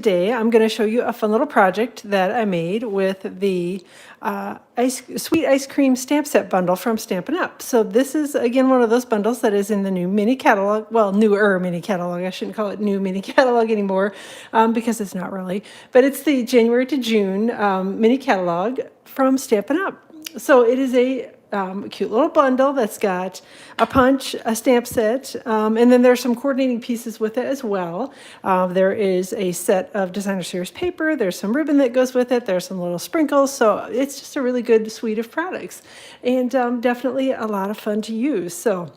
Today, I'm going to show you a fun little project that I made with the sweet ice cream stamp set bundle from Stampin' Up. So this is, again, one of those bundles that is in the new mini catalog, well, newer mini catalog. I shouldn't call it new mini catalog anymore because it's not really. But it's the January to June mini catalog from Stampin' Up. So it is a cute little bundle that's got a punch, a stamp set, and then there's some coordinating pieces with it as well. There is a set of designer series paper, there's some ribbon that goes with it, there's some little sprinkles, so it's just a really good suite of products, and definitely a lot of fun to use. So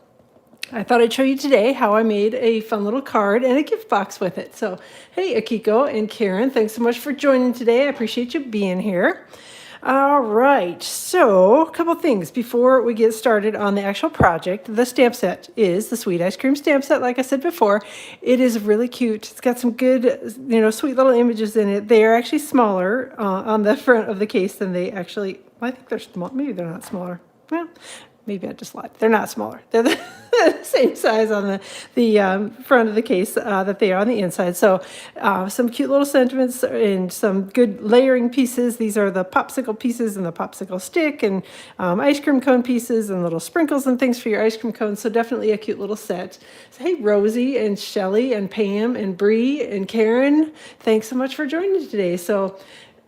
I thought I'd show you today how I made a fun little card and a gift box with it. So hey, Akiko and Karen, thanks so much for joining today. I appreciate you being here. All right, so a couple things before we get started on the actual project. The stamp set is the Sweet Ice Cream stamp set, like I said before. It is really cute. It's got some good, sweet little images in it. They are actually smaller on the front of the case than they actually, well, I think they're small. Maybe they're not smaller. Well, maybe I just lied. They're not smaller. They're the same size on the front of the case that they are on the inside. So some cute little sentiments and some good layering pieces. These are the popsicle pieces and the popsicle stick and ice cream cone pieces and little sprinkles and things for your ice cream cones. So definitely a cute little set. So hey, Rosie and Shelly and Pam and Bree and Karen, thanks so much for joining today. So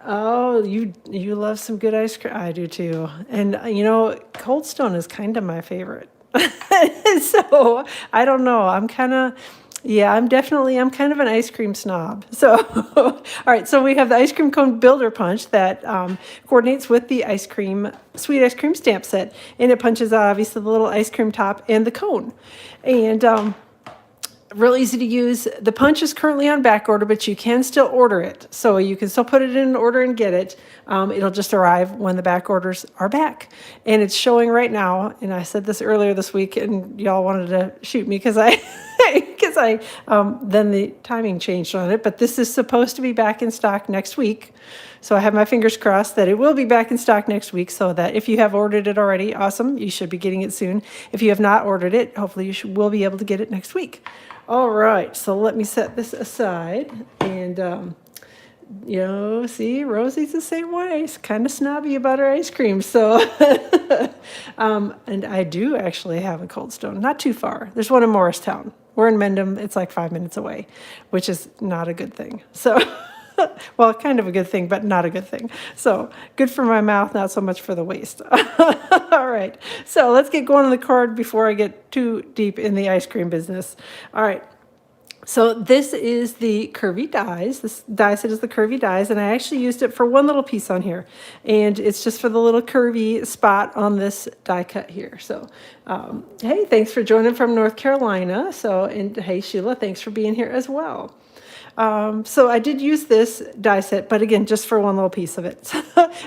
oh, you love some good ice cream. I do too. And Cold Stone is kind of my favorite. So I don't know. I'm kind of an ice cream snob. So, all right. So we have the ice cream cone builder punch that coordinates with the sweet ice cream stamp set. And it punches out obviously the little ice cream top and the cone. And, real easy to use. The punch is currently on back order, but you can still order it. So you can still put it in an order and get it. It'll just arrive when the back orders are back. And it's showing right now. And I said this earlier this week and y'all wanted to shoot me because then the timing changed on it. But this is supposed to be back in stock next week. So I have my fingers crossed that it will be back in stock next week, so that if you have ordered it already, awesome, you should be getting it soon. If you have not ordered it, hopefully you will be able to get it next week. All right, so let me set this aside. And, see, Rosie's the same way. She's kind of snobby about her ice cream. So, and I do actually have a Cold Stone, not too far. There's one in Morristown. We're in Mendham. It's like 5 minutes away, which is not a good thing. So, well, kind of a good thing, but not a good thing. So good for my mouth, not so much for the waist. All right, so let's get going on the card before I get too deep in the ice cream business. All right. So this is the curvy dies. This die set is the curvy dies, and I actually used it for one little piece on here. And it's just for the little curvy spot on this die cut here. So, hey, thanks for joining from North Carolina. So, and hey, Sheila, thanks for being here as well. So I did use this die set, but again, just for one little piece of it.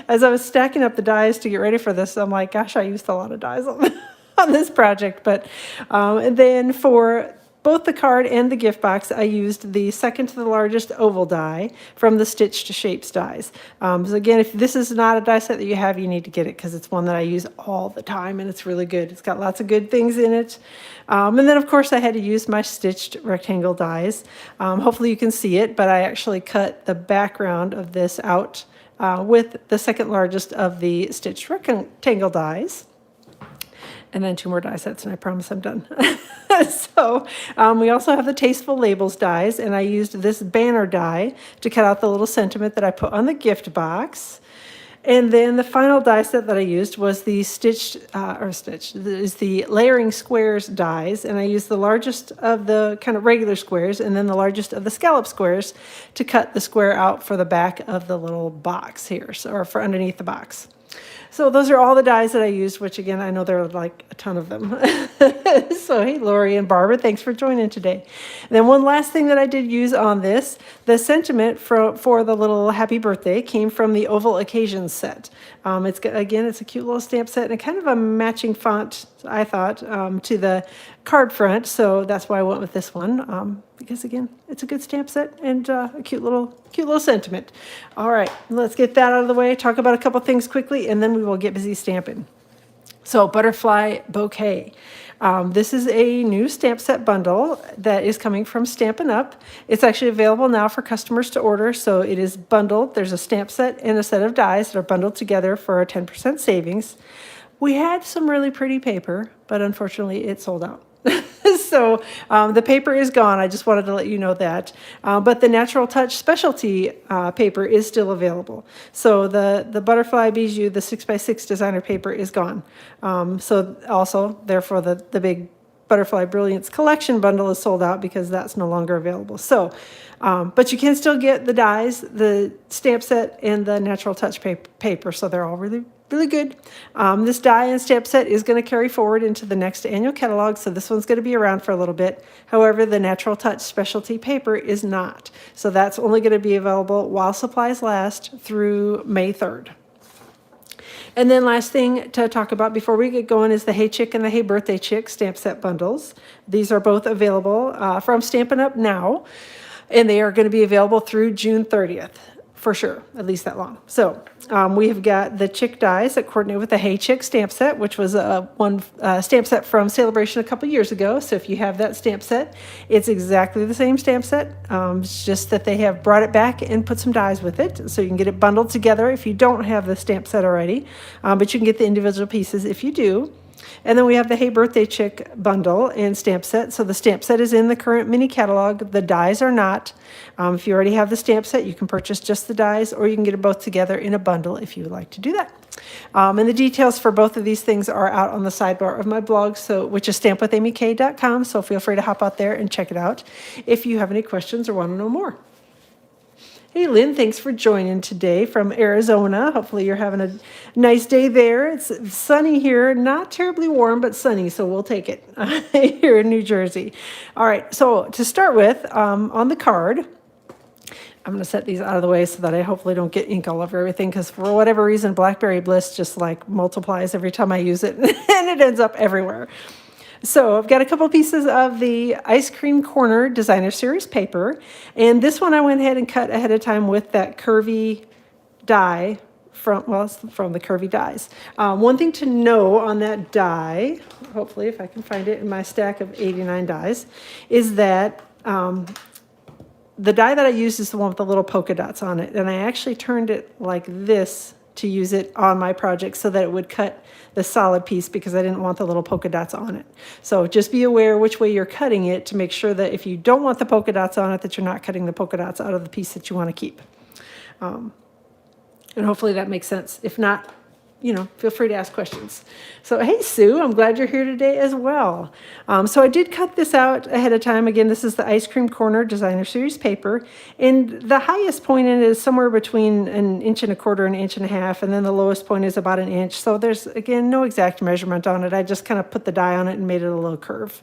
As I was stacking up the dies to get ready for this, I'm like, gosh, I used a lot of dies on this project. But and then for both the card and the gift box, I used the second to the largest oval die from the Stitched Shapes dies. So again, if this is not a die set that you have, you need to get it because it's one that I use all the time and it's really good. It's got lots of good things in it. And then, of course, I had to use my stitched rectangle dies. Hopefully you can see it, but I actually cut the background of this out with the second largest of the stitched rectangle dies. And then 2 more die sets, and I promise I'm done. So we also have the Tasteful Labels dies, and I used this banner die to cut out the little sentiment that I put on the gift box. And then the final die set that I used was the the layering squares dies, and I used the largest of the kind of regular squares and then the largest of the scallop squares to cut the square out for the back of the little box here, or for underneath the box. So those are all the dies that I used, which again, I know there are like a ton of them. So hey, Lori and Barbara, thanks for joining today. And then one last thing that I did use on this, the sentiment for the little happy birthday came from the Oval Occasions set. It's a cute little stamp set and kind of a matching font, I thought, to the card front. So that's why I went with this one, because again, it's a good stamp set and a cute little sentiment. All right, let's get that out of the way, talk about a couple things quickly, and then we will get busy stamping. So Butterfly Bouquet. This is a new stamp set bundle that is coming from Stampin' Up. It's actually available now for customers to order. So it is bundled. There's a stamp set and a set of dies that are bundled together for a 10% savings. We had some really pretty paper, but unfortunately it sold out. So the paper is gone. I just wanted to let you know that. But the Natural Touch specialty paper is still available. So the Butterfly Bijou, the 6x6 designer paper is gone. So also, therefore, the big Butterfly Brilliance collection bundle is sold out because that's no longer available. So, but you can still get the dies, the stamp set, and the Natural Touch paper. So they're all really good. This die and stamp set is going to carry forward into the next annual catalog, so this one's going to be around for a little bit. However, the Natural Touch specialty paper is not. So that's only going to be available while supplies last through May 3rd. And then last thing to talk about before we get going is the Hey Chick and the Hey Birthday Chick stamp set bundles. These are both available from Stampin' Up! Now, and they are going to be available through June 30th. For sure, at least that long. So we have got the Chick dies that coordinate with the Hey Chick stamp set, which was one stamp set from Celebration a couple years ago. So if you have that stamp set, it's exactly the same stamp set. It's just that they have brought it back and put some dies with it. So you can get it bundled together if you don't have the stamp set already. But you can get the individual pieces if you do. And then we have the Hey Birthday Chick bundle and stamp set. So the stamp set is in the current mini catalog. The dies are not. If you already have the stamp set, you can purchase just the dies, or you can get them both together in a bundle if you would like to do that. And the details for both of these things are out on the sidebar of my blog, which is stampwithamyk.com. So feel free to hop out there and check it out if you have any questions or want to know more. Hey, Lynn, thanks for joining today from Arizona. Hopefully you're having a nice day there. It's sunny here, not terribly warm, but sunny, so we'll take it here in New Jersey. All right, so to start with, on the card, I'm going to set these out of the way so that I hopefully don't get ink all over everything, because for whatever reason, Blackberry Bliss just like multiplies every time I use it, and it ends up everywhere. So I've got a couple pieces of the Ice Cream Corner Designer Series paper, and this one I went ahead and cut ahead of time with that curvy die from the curvy dies. One thing to know on that die, hopefully if I can find it in my stack of 89 dies, is that the die that I used is the one with the little polka dots on it, and I actually turned it like this to use it on my project so that it would cut the solid piece, because I didn't want the little polka dots on it. So just be aware which way you're cutting it to make sure that if you don't want the polka dots on it, that you're not cutting the polka dots out of the piece that you want to keep. And hopefully that makes sense. If not, feel free to ask questions. So, hey, Sue, I'm glad you're here today as well. So I did cut this out ahead of time. Again, this is the Ice Cream Corner Designer Series paper. And the highest point in it is somewhere between 1.25 inches and 1.5 inches. And then the lowest point is about 1 inch. So there's, again, no exact measurement on it. I just kind of put the die on it and made it a little curve.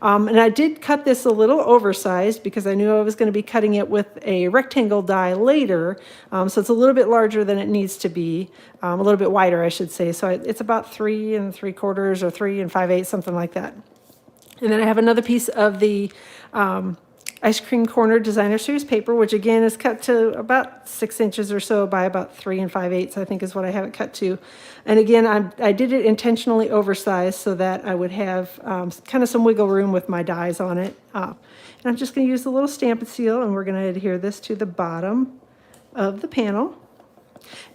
And I did cut this a little oversized because I knew I was going to be cutting it with a rectangle die later. So it's a little bit larger than it needs to be, a little bit wider, I should say. So it's about 3 3/4 or 3 5/8, something like that. And then I have another piece of the Ice Cream Corner Designer Series paper, which again is cut to about 6 inches or so by about 3 5/8, I think is what I have it cut to. And again, I did it intentionally oversized so that I would have kind of some wiggle room with my dies on it. And I'm just going to use the little Stampin' Seal, and we're going to adhere this to the bottom of the panel.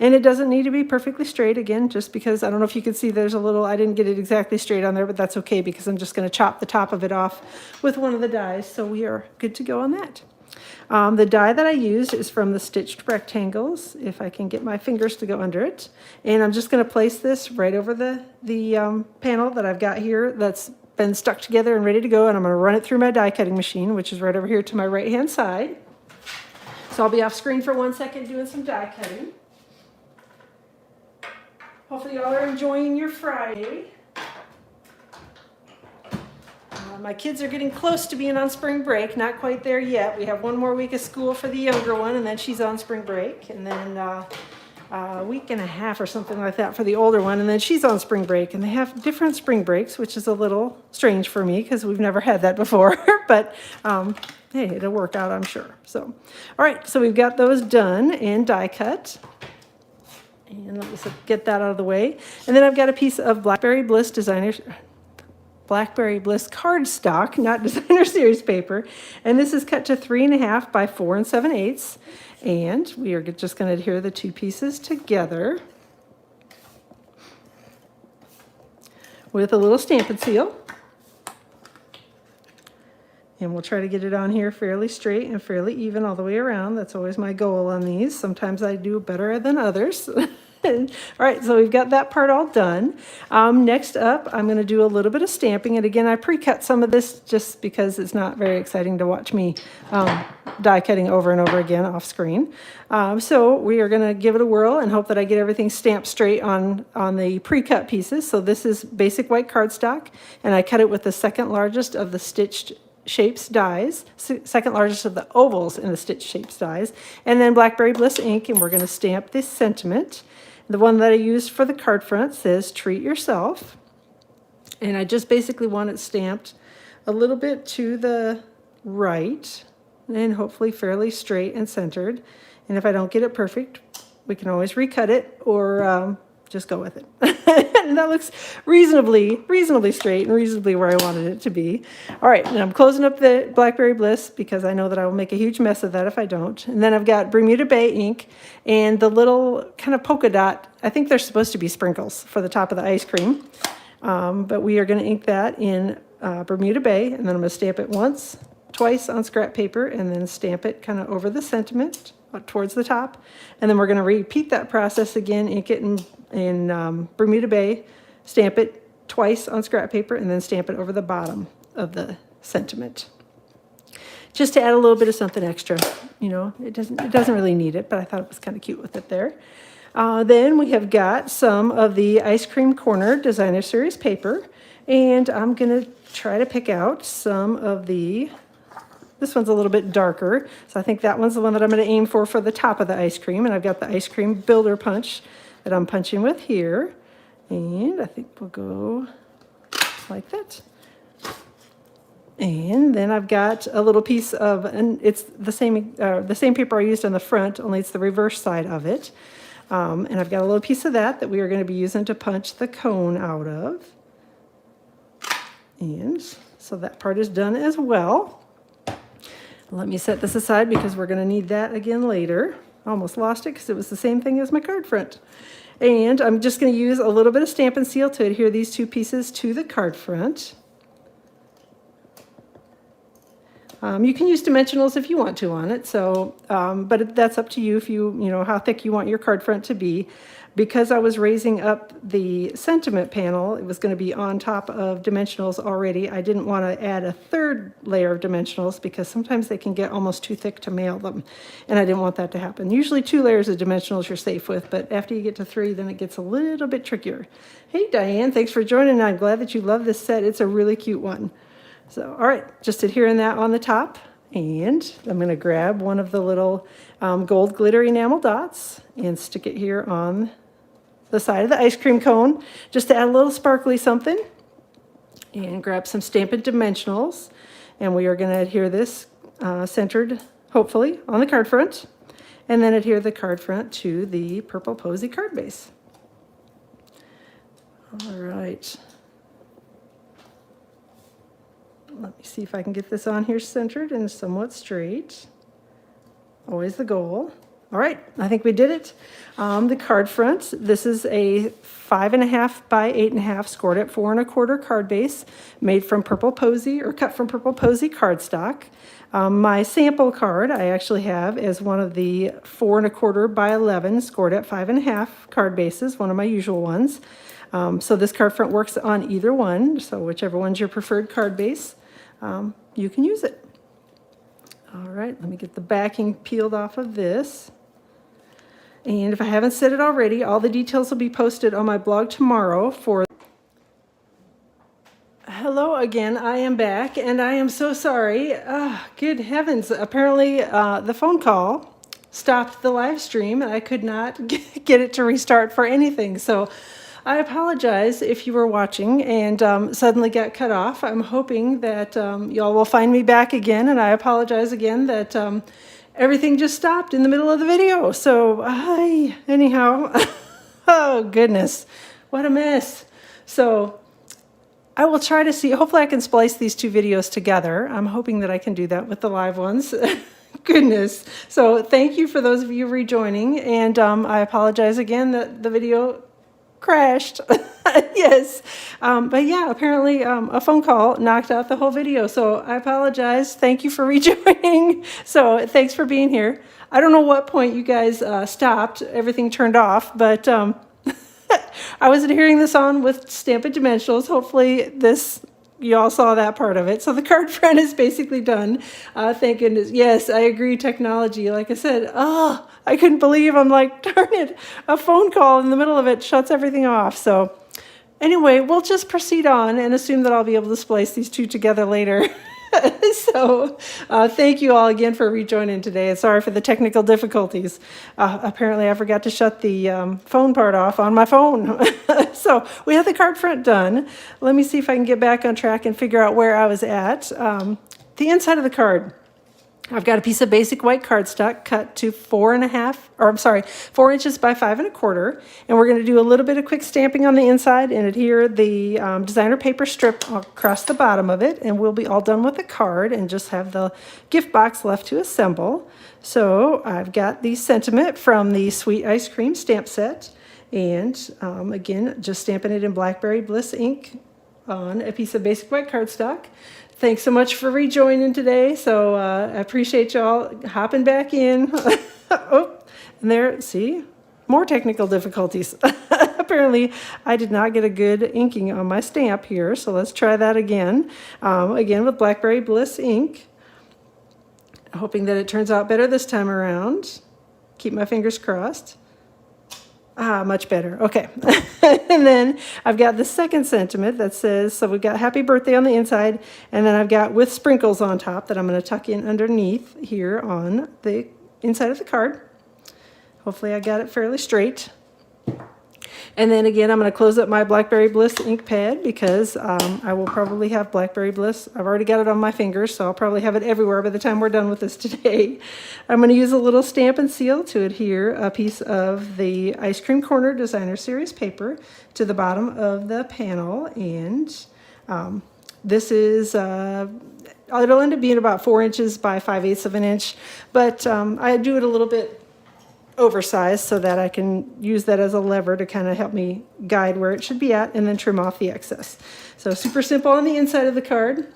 And it doesn't need to be perfectly straight, again, just because, I don't know if you can see, there's a little, I didn't get it exactly straight on there, but that's okay because I'm just going to chop the top of it off with one of the dies. So we are good to go on that. The die that I used is from the Stitched Rectangles, if I can get my fingers to go under it. And I'm just going to place this right over the panel that I've got here that's been stuck together and ready to go. And I'm going to run it through my die cutting machine, which is right over here to my right-hand side. So I'll be off screen for 1 second doing some die cutting. Hopefully y'all are enjoying your Friday. My kids are getting close to being on spring break, not quite there yet. We have one more week of school for the younger one, and then she's on spring break. And then a week and a half or something like that for the older one, and then she's on spring break. And they have different spring breaks, which is a little strange for me because we've never had that before. But hey, it'll work out, I'm sure. So, all right, so we've got those done and die cut. And let me get that out of the way. And then I've got a piece of Blackberry Bliss cardstock, not designer series paper. And this is cut to 3.5 by 4 7/8. And we are just going to adhere the two pieces together with a little Stampin' Seal. And we'll try to get it on here fairly straight and fairly even all the way around. That's always my goal on these. Sometimes I do better than others. All right, so we've got that part all done. Next up, I'm going to do a little bit of stamping. And again, I pre-cut some of this just because it's not very exciting to watch me die cutting over and over again off screen. So we are going to give it a whirl and hope that I get everything stamped straight on the pre-cut pieces. So this is basic white cardstock, and I cut it with the second largest of the stitched shapes dies, second largest of the ovals in the stitch shapes dies, and then Blackberry Bliss ink, and we're going to stamp this sentiment. The one that I used for the card front says treat yourself, and I just basically want it stamped a little bit to the right and hopefully fairly straight and centered. And if I don't get it perfect, we can always recut it or just go with it. And that looks reasonably straight and reasonably where I wanted it to be. All right, and I'm closing up the Blackberry Bliss because I know that I will make a huge mess of that if I don't. And then I've got Bermuda Bay ink and the little kind of polka dot. I think they're supposed to be sprinkles for the top of the ice cream. But we are going to ink that in Bermuda Bay, and then I'm going to stamp it once, twice on scrap paper, and then stamp it kind of over the sentiment towards the top. And then we're going to repeat that process again, ink it in Bermuda Bay, stamp it twice on scrap paper, and then stamp it over the bottom of the sentiment. Just to add a little bit of something extra. You know, it doesn't really need it, but I thought it was kind of cute with it there. Then we have got some of the Ice Cream Corner Designer Series paper, and I'm going to try to pick out some of this one's a little bit darker, so I think that one's the one that I'm going to aim for the top of the ice cream. And I've got the ice cream builder punch that I'm punching with here. And I think we'll go like that. And then I've got a little piece of, and it's the same paper I used on the front, only it's the reverse side of it. And I've got a little piece of that we are going to be using to punch the cone out of. And so that part is done as well. Let me set this aside because we're going to need that again later. Almost lost it because it was the same thing as my card front. And I'm just going to use a little bit of Stampin' Seal to adhere these two pieces to the card front. You can use dimensionals if you want to on it, so but that's up to you if you know how thick you want your card front to be. Because I was raising up the sentiment panel, it was going to be on top of dimensionals already. I didn't want to add a third layer of dimensionals because sometimes they can get almost too thick to mail them, and I didn't want that to happen. Usually 2 layers of dimensionals you're safe with, but after you get to 3, then it gets a little bit trickier. Hey Diane, thanks for joining. I'm glad that you love this set. It's a really cute one. So, all right, just adhering that on the top, and I'm going to grab one of the little gold glitter enamel dots and stick it here on the side of the ice cream cone, just to add a little sparkly something, and grab some Stampin' Dimensionals, and we are going to adhere this centered, hopefully, on the card front, and then adhere the card front to the purple posy card base. All right. Let me see if I can get this on here centered and somewhat straight. Always the goal. All right, I think we did it. The card front, this is a 5.5 by 8.5 scored at 4 1/4 card base made from purple posy or cut from purple posy cardstock. My sample card I actually have is one of the 4 1/4 by 11 scored at 5.5 card bases, one of my usual ones. So this card front works on either one, so whichever one's your preferred card base, you can use it. All right, let me get the backing peeled off of this. And if I haven't said it already, all the details will be posted on my blog tomorrow for... Hello again, I am back, and I am so sorry. Good heavens, apparently the phone call stopped the live stream, and I could not get it to restart for anything. So I apologize if you were watching and suddenly got cut off. I'm hoping that y'all will find me back again, and I apologize again that everything just stopped in the middle of the video. So, anyhow, Oh, goodness. What a mess. So I will try to see, hopefully I can splice these two videos together. I'm hoping that I can do that with the live ones. Goodness. So thank you for those of you rejoining. And I apologize again that the video crashed. Yes. But yeah, apparently a phone call knocked out the whole video. So I apologize. Thank you for rejoining. So thanks for being here. I don't know what point you guys stopped. Everything turned off, but I was adhering this on with Stampin' Dimensionals. Hopefully this, you all saw that part of it. So the card front is basically done. Thank goodness. Yes, I agree. Technology, like I said, I couldn't believe, I'm like, darn it, a phone call in the middle of it shuts everything off. So anyway, we'll just proceed on and assume that I'll be able to splice these two together later. So thank you all again for rejoining today. And sorry for the technical difficulties. Apparently I forgot to shut the phone part off on my phone. So we have the card front done. Let me see if I can get back on track and figure out where I was at. The inside of the card. I've got a piece of basic white cardstock cut to 4 inches by 5 1/4. And we're going to do a little bit of quick stamping on the inside and adhere the designer paper strip across the bottom of it. And we'll be all done with the card and just have the gift box left to assemble. So I've got the sentiment from the Sweet Ice Cream stamp set. And again, just stamping it in Blackberry Bliss ink on a piece of basic white cardstock. Thanks so much for rejoining today. So I appreciate y'all hopping back in. Oh, and there, see, more technical difficulties. Apparently, I did not get a good inking on my stamp here. So let's try that again. Again, with Blackberry Bliss ink. Hoping that it turns out better this time around. Keep my fingers crossed. Much better. Okay. And then I've got the second sentiment that says, so we've got happy birthday on the inside, and then I've got with sprinkles on top that I'm going to tuck in underneath here on the inside of the card. Hopefully I got it fairly straight. And then again, I'm going to close up my Blackberry Bliss ink pad because I will probably have Blackberry Bliss. I've already got it on my fingers, so I'll probably have it everywhere by the time we're done with this today. I'm going to use a little Stampin' Seal to adhere a piece of the Ice Cream Corner Designer Series paper to the bottom of the panel. And this is, it'll end up being about 4 inches by 5/8 of an inch, but I do it a little bit oversized so that I can use that as a lever to kind of help me guide where it should be at and then trim off the excess. So super simple on the inside of the card.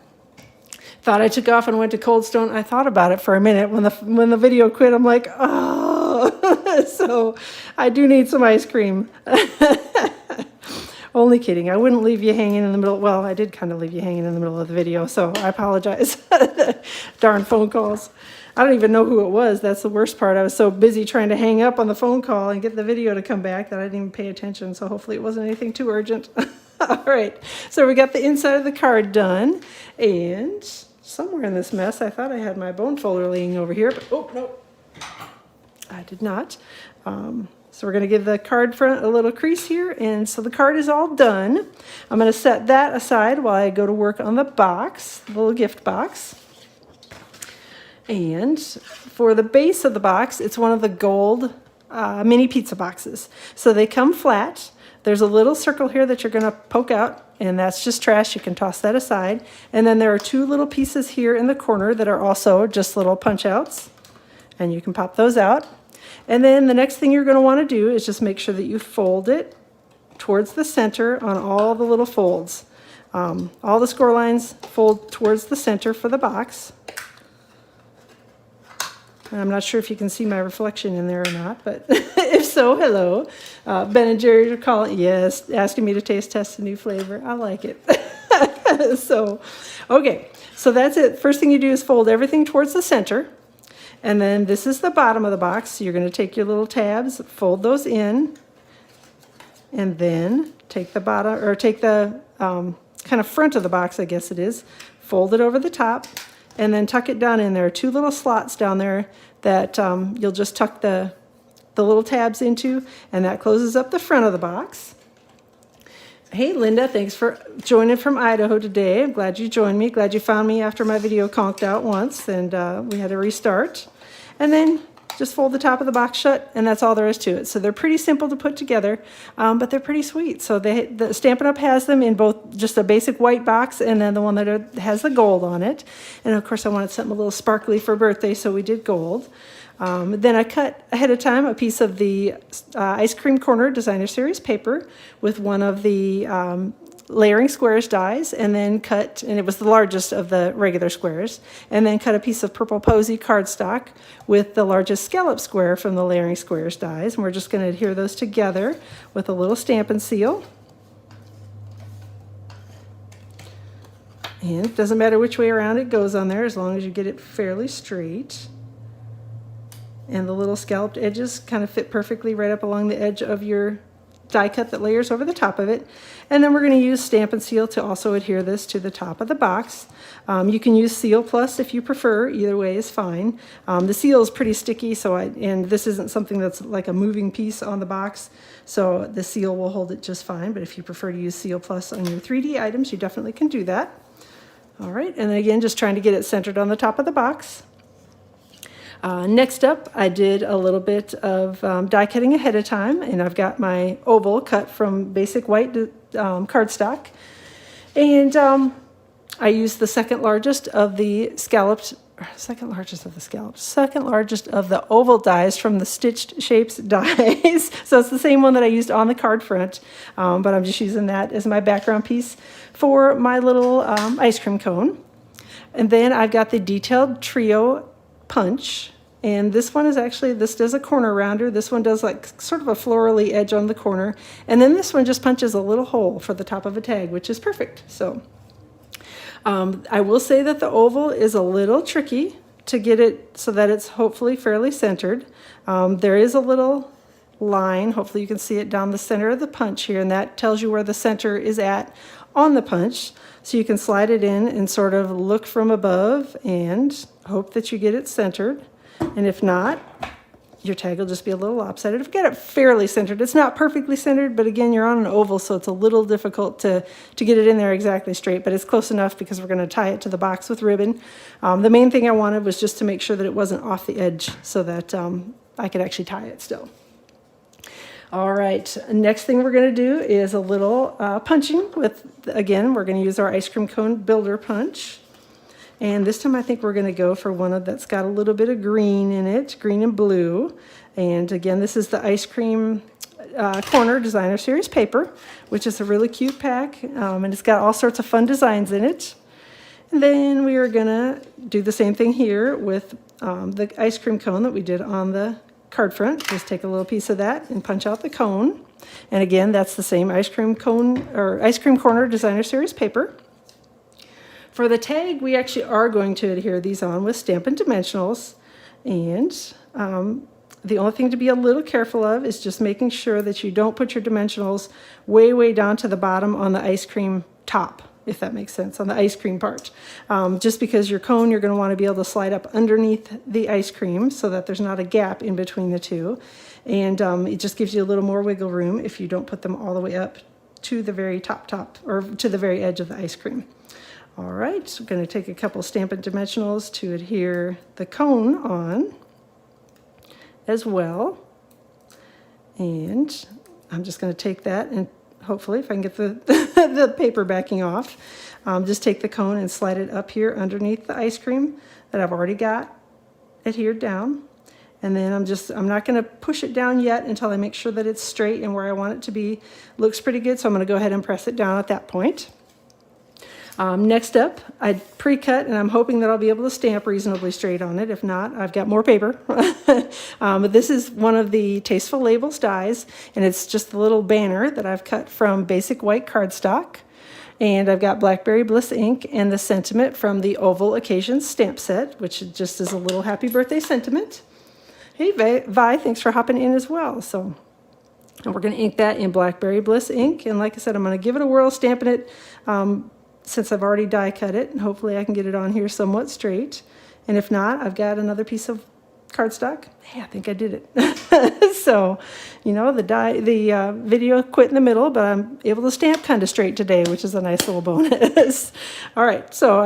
Thought I took off and went to Cold Stone. I thought about it for a minute when the video quit. I'm like, oh, so I do need some ice cream. Only kidding. I wouldn't leave you hanging in the middle. Well, I did kind of leave you hanging in the middle of the video, so I apologize. Darn phone calls. I don't even know who it was. That's the worst part. I was so busy trying to hang up on the phone call and get the video to come back that I didn't even pay attention. So hopefully it wasn't anything too urgent. All right. So we got the inside of the card done. And somewhere in this mess, I thought I had my bone folder laying over here. But oh, no. I did not. So we're going to give the card front a little crease here. And so the card is all done. I'm going to set that aside while I go to work on the box, the little gift box. And for the base of the box, it's one of the gold mini pizza boxes. So they come flat. There's a little circle here that you're going to poke out, and that's just trash. You can toss that aside. And then there are two little pieces here in the corner that are also just little punch outs, and you can pop those out. And then the next thing you're going to want to do is just make sure that you fold it towards the center on all the little folds. All the score lines fold towards the center for the box. I'm not sure if you can see my reflection in there or not, but if so, hello. Ben and Jerry are calling, yes, asking me to taste test a new flavor. I like it. So, okay, so that's it. First thing you do is fold everything towards the center. And then this is the bottom of the box. So you're going to take your little tabs, fold those in, and then take the bottom, or take the kind of front of the box, I guess it is, fold it over the top, and then tuck it down in there. Two little slots down there that you'll just tuck the little tabs into, and that closes up the front of the box. Hey, Linda, thanks for joining from Idaho today. I'm glad you joined me. Glad you found me after my video conked out once, and we had to restart. And then Just fold the top of the box shut, and that's all there is to it. So they're pretty simple to put together, but they're pretty sweet. So the Stampin' Up! Has them in both just a basic white box and then the one that has the gold on it. And of course I wanted something a little sparkly for birthday, so we did gold. Then I cut ahead of time a piece of the Ice Cream Corner Designer Series paper with one of the layering squares dies, and then cut, and it was the largest of the regular squares, and then cut a piece of purple posy cardstock with the largest scallop square from the layering squares dies, and we're just going to adhere those together with a little Stampin' seal. And it doesn't matter which way around it goes on there as long as you get it fairly straight. And the little scalloped edges kind of fit perfectly right up along the edge of your die cut that layers over the top of it. And then we're going to use Stampin' Seal to also adhere this to the top of the box. You can use Seal Plus if you prefer. Either way is fine. The seal is pretty sticky, and this isn't something that's like a moving piece on the box, so the seal will hold it just fine. But if you prefer to use Seal Plus on your 3D items, you definitely can do that. All right, and then again, just trying to get it centered on the top of the box. Next up, I did a little bit of die cutting ahead of time, and I've got my oval cut from basic white cardstock. And I used the second largest of the oval dies from the Stitched Shapes dies. So it's the same one that I used on the card front, but I'm just using that as my background piece for my little ice cream cone. And then I've got the Detailed Trio Punch. And this one is actually, this does a corner rounder. This one does like sort of a florally edge on the corner. And then this one just punches a little hole for the top of a tag, which is perfect. So I will say that the oval is a little tricky to get it so that it's hopefully fairly centered. There is a little line, hopefully you can see it down the center of the punch here, and that tells you where the center is at on the punch. So you can slide it in and sort of look from above and hope that you get it centered. And if not, your tag will just be a little lopsided. I've got it fairly centered. It's not perfectly centered, but again, you're on an oval, so it's a little difficult to get it in there exactly straight, but it's close enough because we're going to tie it to the box with ribbon. The main thing I wanted was just to make sure that it wasn't off the edge so that I could actually tie it still. All right, next thing we're going to do is a little punching with, again, we're going to use our ice cream cone builder punch. And this time I think we're going to go for one that's got a little bit of green in it, green and blue. And again, this is the Ice Cream Corner Designer Series paper, which is a really cute pack. And it's got all sorts of fun designs in it. And then we are going to do the same thing here with the ice cream cone that we did on the card front. Just take a little piece of that and punch out the cone. And again, that's the same Ice Cream Cone or Ice Cream Corner Designer Series paper. For the tag, we actually are going to adhere these on with Stampin' Dimensionals. And the only thing to be a little careful of is just making sure that you don't put your dimensionals way, way down to the bottom on the ice cream top, if that makes sense, on the ice cream part. Just because your cone, you're going to want to be able to slide up underneath the ice cream so that there's not a gap in between the two. And it just gives you a little more wiggle room if you don't put them all the way up to the very top, or to the very edge of the ice cream. All right, I'm going to take a couple Stampin' Dimensionals to adhere the cone on as well. And I'm just going to take that and hopefully, if I can get the, the paper backing off, just take the cone and slide it up here underneath the ice cream that I've already got adhered down. And then I'm not going to push it down yet until I make sure that it's straight and where I want it to be. Looks pretty good, so I'm going to go ahead and press it down at that point. Next up, I pre-cut, and I'm hoping that I'll be able to stamp reasonably straight on it. If not, I've got more paper. But this is one of the Tasteful Labels dies, and it's just a little banner that I've cut from basic white cardstock. And I've got Blackberry Bliss ink and the sentiment from the Oval Occasions stamp set, which just is a little happy birthday sentiment. Hey, Vi, thanks for hopping in as well. So, and we're going to ink that in Blackberry Bliss ink. And like I said, I'm going to give it a whirl, stamping it since I've already die cut it. And hopefully I can get it on here somewhat straight. And if not, I've got another piece of cardstock. Hey, I think I did it. So you know, the video quit in the middle, but I'm able to stamp kind of straight today, which is a nice little bonus. All right, so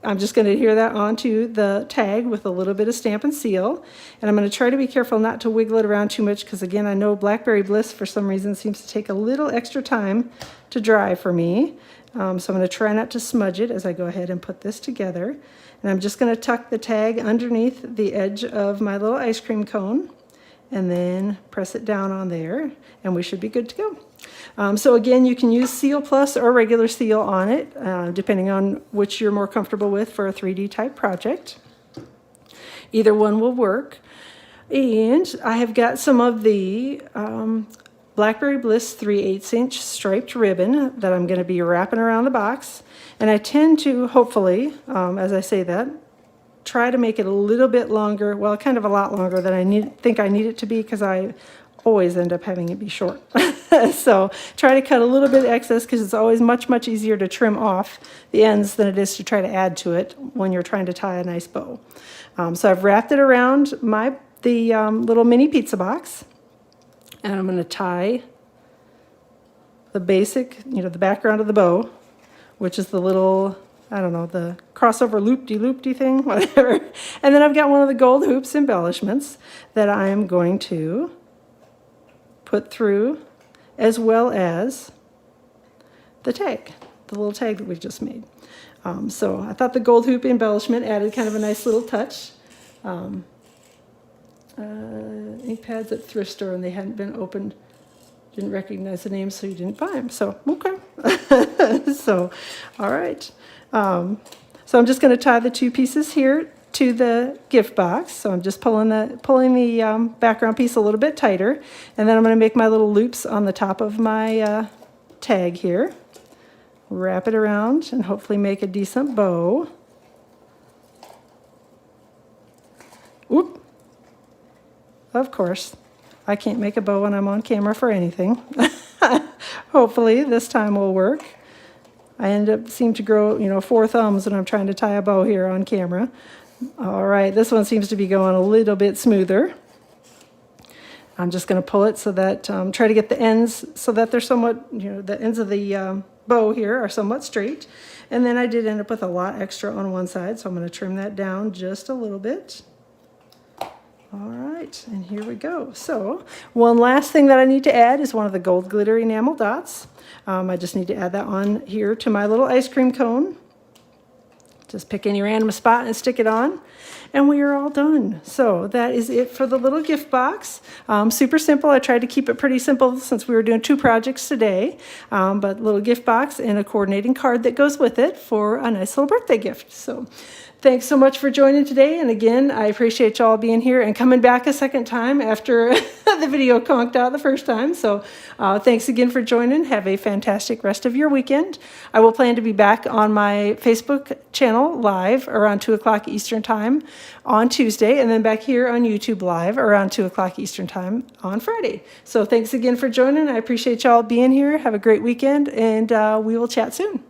I'm just going to adhere that onto the tag with a little bit of Stampin' Seal, and I'm going to try to be careful not to wiggle it around too much, because again, I know Blackberry Bliss for some reason seems to take a little extra time to dry for me. So I'm going to try not to smudge it as I go ahead and put this together. And I'm just going to tuck the tag underneath the edge of my little ice cream cone and then press it down on there, and we should be good to go. So again, you can use Seal Plus or regular seal on it, depending on which you're more comfortable with for a 3D type project. Either one will work. And I have got some of the Blackberry Bliss 3/8" striped ribbon that I'm going to be wrapping around the box. And I tend to, hopefully, as I say that, try to make it a little bit longer, well, kind of a lot longer than I think I need it to be, because I always end up having it be short. So try to cut a little bit of excess, because it's always much, much easier to trim off the ends than it is to try to add to it when you're trying to tie a nice bow. So I've wrapped it around the little mini pizza box, and I'm going to tie the basic, you know, the background of the bow, which is the little, I don't know, the crossover loop-de-loop-de thing, whatever. And then I've got one of the gold hoops embellishments that I am going to put through, as well as the tag, the little tag that we just made. So I thought the gold hoop embellishment added kind of a nice little touch. Ink pads at thrift store, and they hadn't been opened. Didn't recognize the name, so you didn't buy them. So, okay. So, all right. So I'm just going to tie the two pieces here to the gift box. So I'm just pulling the background piece a little bit tighter, and then I'm going to make my little loops on the top of my tag here. Wrap it around and hopefully make a decent bow. Whoop. Of course, I can't make a bow when I'm on camera for anything. Hopefully this time will work. I seem to grow, you know, 4 thumbs when I'm trying to tie a bow here on camera. All right, this one seems to be going a little bit smoother. I'm just going to pull it so that, try to get the ends so that they're somewhat, you know, the ends of the bow here are somewhat straight. And then I did end up with a lot extra on one side, so I'm going to trim that down just a little bit. All right, and here we go. So one last thing that I need to add is one of the gold glitter enamel dots. I just need to add that on here to my little ice cream cone. Just pick any random spot and stick it on, and we are all done. So that is it for the little gift box. Super simple. I tried to keep it pretty simple since we were doing 2 projects today, but little gift box and a coordinating card that goes with it for a nice little birthday gift. So thanks so much for joining today. And again, I appreciate y'all being here and coming back a second time after the video conked out the first time. So thanks again for joining. Have a fantastic rest of your weekend. I will plan to be back on my Facebook channel live around 2 o'clock Eastern time on Tuesday, and then back here on YouTube live around 2 o'clock Eastern time on Friday. So thanks again for joining. I appreciate y'all being here. Have a great weekend, and we will chat soon.